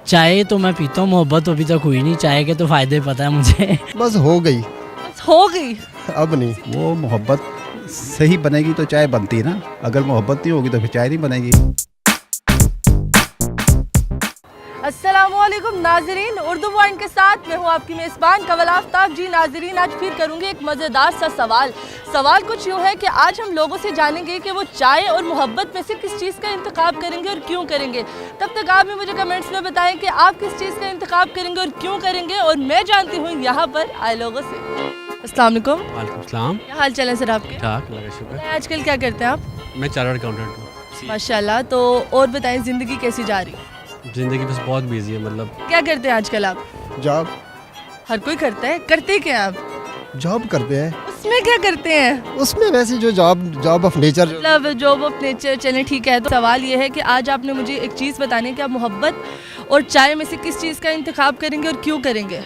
चाय तो मैं पीता हूँ, मोहब्बत अभी तक हुई नहीं। चाय के तो फ़ायदे पता है मुझे। बस हो गई, हो गई। अब नहीं। वो मोहब्बत सही बनेगी तो चाय बनती है ना, अगर मोहब्बत नहीं होगी तो फिर चाय नहीं बनेगी। अस्सलामुअलैकुम नाजरीन, उर्दू पॉइंट के साथ मैं हूँ आपकी मेज़बान कवल आफ्ताब। जी नाजरीन, आज फिर करूँगी एक मज़ेदार सा सवाल कुछ यूँ है कि आज हम लोगों से जानेंगे कि वो चाय और मोहब्बत में से किस चीज़ का इंतखाब करेंगे और क्यों करेंगे। तब तक आप भी मुझे कमेंट्स में बताएं कि आप किस चीज़ का इंतखाब करेंगे और क्यों करेंगे, और मैं जानती हूँ यहाँ पर आए लोगों से। अस्सलाम वालेकुम। वालेकुम सलाम। क्या हाल चाल है सर आपके? ठीक, अल्लाह का शुक्र। आजकल क्या करते हैं आप? मैं चार्टर्ड अकाउंटेंट हूँ। माशाल्लाह। तो और बताएं, ज़िंदगी कैसी जा रही है? ज़िंदगी बस बहुत बिजी है, मतलब क्या करते हैं आजकल आप? जॉब हर कोई करता है, करते क्या हैं आप? जॉब करते हैं, उसमें क्या करते हैं? उसमें वैसे जो जॉब ऑफ नेचर। मतलब जॉब ऑफ नेचर। चलें ठीक है। तो सवाल ये है कि आज आपने मुझे एक चीज़ बतानी है कि आप मोहब्बत और चाय में से किस चीज़ का इंतखाब करेंगे और क्यों करेंगे?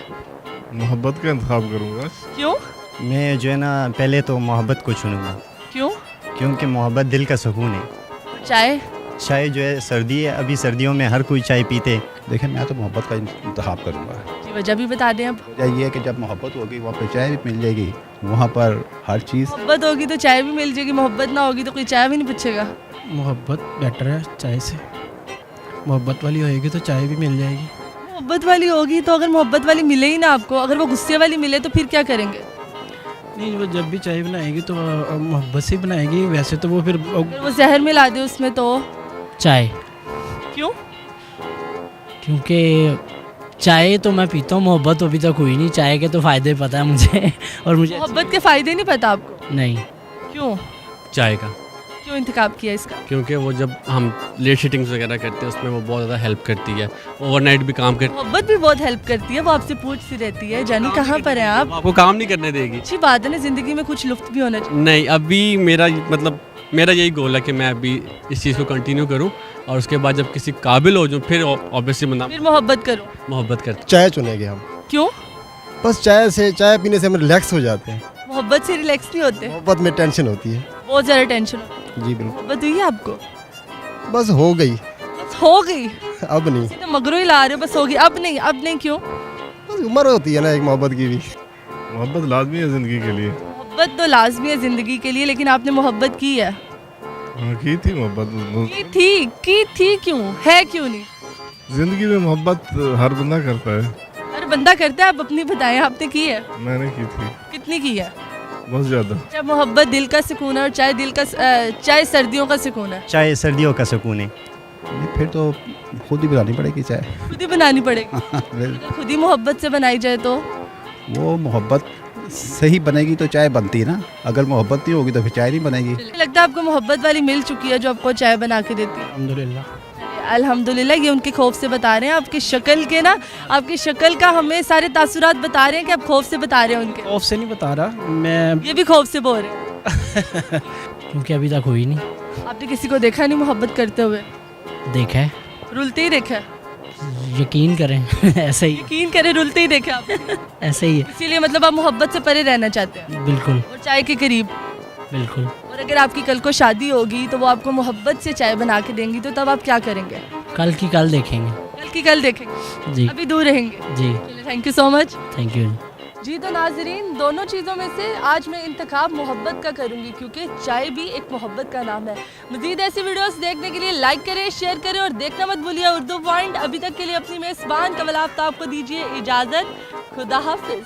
मोहब्बत का इंतखाब करूँगा। क्यों? मैं जो है ना पहले तो मोहब्बत को चुनूँगा, क्यों? क्योंकि मोहब्बत दिल का सुकून है। चाय? चाय जो है सर्दी है, अभी सर्दियों में हर कोई चाय पीते। देखिए, मैं तो मोहब्बत का इंतखाब करूँगा। जी, वजह भी बता दें आप। वजह ये है कि जब मोहब्बत होगी वहाँ पर चाय भी मिल जाएगी, वहाँ पर हर चीज़। मोहब्बत होगी तो चाय भी मिल जाएगी, मोहब्बत ना होगी तो कोई चाय भी नहीं पूछेगा। मोहब्बत बेटर है चाय से। मोहब्बत वाली होएगी तो चाय भी मिल जाएगी। मोहब्बत वाली होगी तो अगर मोहब्बत वाली मिले ही ना आपको, अगर वो गुस्से वाली मिले तो फिर क्या करेंगे? नहीं, वो जब भी चाय बनाएगी तो मोहब्बत से ही बनाएगी। वैसे तो वो फिर अगर वो जहर मिला दे उसमें तो? चाय, क्यों? क्योंकि चाय तो मैं पीता हूँ, मोहब्बत अभी तक हुई नहीं। चाय के तो फ़ायदे पता है मुझे। और मुझे मोहब्बत के फ़ायदे नहीं पता आपको? नहीं। क्यों? चाय का। क्यों इंतखाब किया इसका? क्योंकि वो जब हम लेट शीटिंग्स वगैरह करते हैं उसमें वो बहुत ज़्यादा हेल्प करती है। ओवरनाइट भी काम करती मोहब्बत भी बहुत हेल्प करती है। वो आपसे पूछती रहती है, जानी कहाँ पर हैं आप? है, आपको काम नहीं करने देगी। अच्छी बात है ना, जिंदगी में कुछ लुत्फ भी होना चाहिए। नहीं, अभी मेरा यही गोल है कि मैं अभी इस चीज़ को कंटिन्यू करूँ और उसके बाद जब किसी काबिल हो जाऊँ फिर ऑब्वियसली बंदा फिर मोहब्बत करो। मोहब्बत करता। चाय चुनेंगे हम। क्यों? बस चाय पीने से हम रिलैक्स हो जाते हैं। मोहब्बत से रिलैक्स नहीं होते? मोहब्बत में टेंशन होती है। बहुत ज़्यादा टेंशन होती है। जी बिल्कुल। मोहब्बत हुई है आपको? बस हो गई, बस हो गई। अब नहीं। तो मगरों ही ला रहे हो, बस होगी। अब नहीं, अब नहीं क्यों? बस उम्र होती है ना एक मोहब्बत की भी। मोहब्बत लाजमी है ज़िंदगी के लिए। मोहब्बत तो लाजमी है ज़िंदगी के लिए, लेकिन आपने मोहब्बत की है? हाँ, की थी मोहब्बत। की थी क्यों है, क्यों नहीं? ज़िंदगी में मोहब्बत हर बंदा करता है। हर बंदा करता है। आप अपनी बताएं, आपने की है? मैंने की थी, कितनी की है? बहुत ज़्यादा। जब मोहब्बत दिल का सुकून है और चाय सर्दियों का सुकून है। चाय सर्दियों का सुकून है। नहीं, फिर तो खुद ही बनानी पड़ेगी चाय। खुद ही बनानी पड़ेगी। अगर खुद ही मोहब्बत से बनाई जाए तो? वो मोहब्बत सही बनेगी तो चाय बनती है ना, अगर मोहब्बत नहीं होगी तो फिर चाय नहीं बनेगी। लगता है आपको मोहब्बत वाली मिल चुकी है जो आपको चाय बना के देती है? अल्हम्दुलिल्लाह। अल्हम्दुलिल्लाह। ये उनके खौफ से बता रहे हैं, आपकी शक्ल के ना, आपकी शक्ल का हमें सारे तासुरात बता रहे हैं कि आप खौफ से बता रहे हैं उनके। खौफ से नहीं बता रहा मैं, ये भी खौफ से बोल रहे हैं। क्योंकि अभी तक हुई नहीं। आपने किसी को देखा नहीं मोहब्बत करते हुए? देखा है, रुलते ही देखा है? यकीन करें। ऐसे ही, यकीन करें, रुलते ही देखा आपने? ऐसे ही है। इसीलिए मतलब आप मोहब्बत से परे रहना चाहते हैं बिल्कुल और चाय के करीब। बिल्कुल। और अगर आपकी कल को शादी होगी तो वो आपको मोहब्बत से चाय बना के देंगी, तो तब आप क्या करेंगे? कल की कल देखेंगे। कल की कल देखेंगे, जी अभी दूर रहेंगे। जी, thank you so much. Thank you. जी, तो नाजरीन, दोनों चीज़ों में से आज मैं इंतखाब मोहब्बत का करूंगी, क्योंकि चाय भी एक मोहब्बत का नाम है। मज़ीद ऐसी वीडियोस देखने के लिए लाइक करें, शेयर करें और देखना मत भूलिए उर्दू पॉइंट। अभी तक के लिए अपनी मेज़बान कवल आफ्ताब को दीजिए इजाज़त। खुदा हाफिज़।